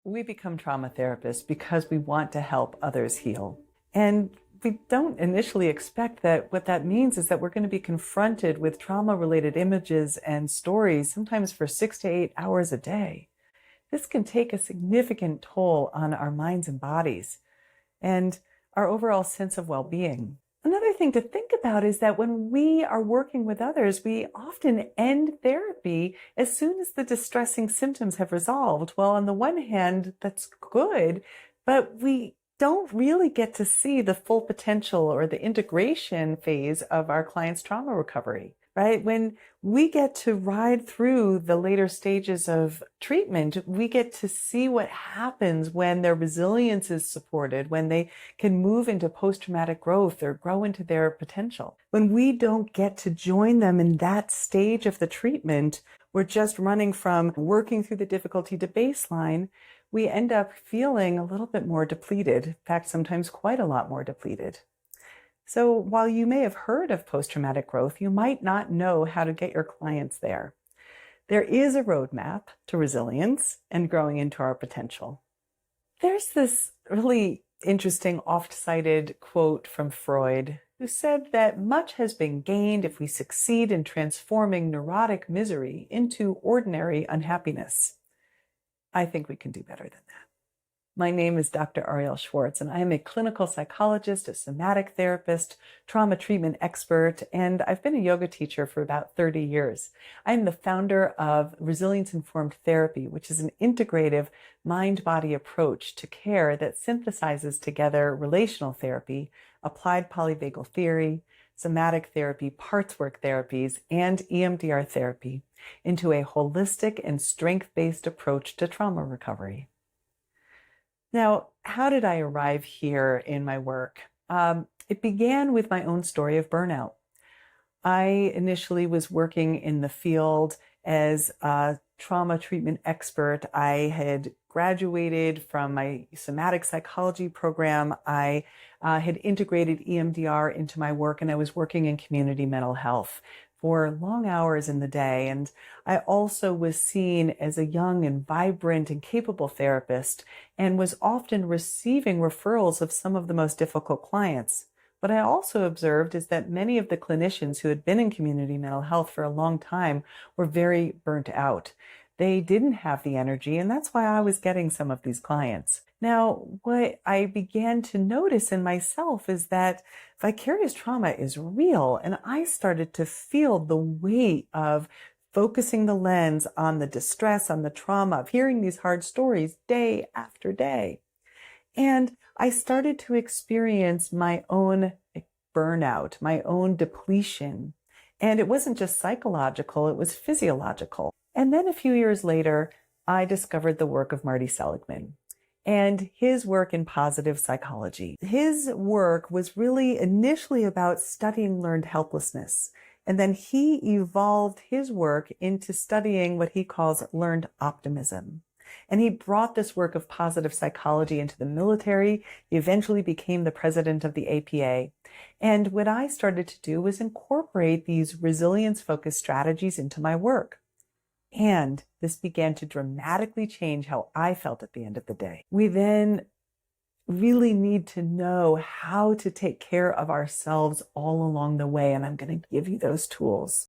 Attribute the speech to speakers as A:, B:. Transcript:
A: We become trauma therapists because we want to help others heal. And we don't initially expect that what that means is that we're going to be confronted with trauma-related images and stories, sometimes for 6 to 8 hours a day. This can take a significant toll on our minds and bodies and our overall sense of well-being. Another thing to think about is that when we are working with others, we often end therapy as soon as the distressing symptoms have resolved. Well, on the one hand, that's good, but we don't really get to see the full potential or the integration phase of our client's trauma recovery, right? When we get to ride through the later stages of treatment, we get to see what happens when their resilience is supported, when they can move into post-traumatic growth or grow into their potential. When we don't get to join them in that stage of the treatment, we're just running from working through the difficulty to baseline. We end up feeling a little bit more depleted. In fact, sometimes quite a lot more depleted. So while you may have heard of post-traumatic growth, you might not know how to get your clients there. There is a roadmap to resilience and growing into our potential. There's this really interesting oft-cited quote from Freud, who said that much has been gained if we succeed in transforming neurotic misery into ordinary unhappiness. I think we can do better than that. My name is Dr. Arielle Schwartz, and I am a clinical psychologist, a somatic therapist, trauma treatment expert, and I've been a yoga teacher for about 30 years. I'm the founder of Resilience-Informed Therapy, which is an integrative mind-body approach to care that synthesizes together relational therapy, applied polyvagal theory, somatic therapy, parts work therapies, and EMDR therapy into a holistic and strength-based approach to trauma recovery. Now, how did I arrive here in my work? It began with my own story of burnout. I initially was working in the field as a trauma treatment expert. I had graduated from my somatic psychology program. I had integrated EMDR into my work, and I was working in community mental health for long hours in the day. And I also was seen as a young and vibrant and capable therapist and was often receiving referrals of some of the most difficult clients. What I also observed is that many of the clinicians who had been in community mental health for a long time were very burnt out. They didn't have the energy, and that's why I was getting some of these clients. Now, what I began to notice in myself is that vicarious trauma is real, and I started to feel the weight of focusing the lens on the distress, on the trauma, of hearing these hard stories day after day. And I started to experience my own burnout, my own depletion. And it wasn't just psychological, it was physiological. And then a few years later, I discovered the work of Marty Seligman and his work in positive psychology. His work was really initially about studying learned helplessness. And then he evolved his work into studying what he calls learned optimism. And he brought this work of positive psychology into the military. He eventually became the president of the APA. And what I started to do was incorporate these resilience-focused strategies into my work. And this began to dramatically change how I felt at the end of the day. We then really need to know how to take care of ourselves all along the way. And I'm going to give you those tools.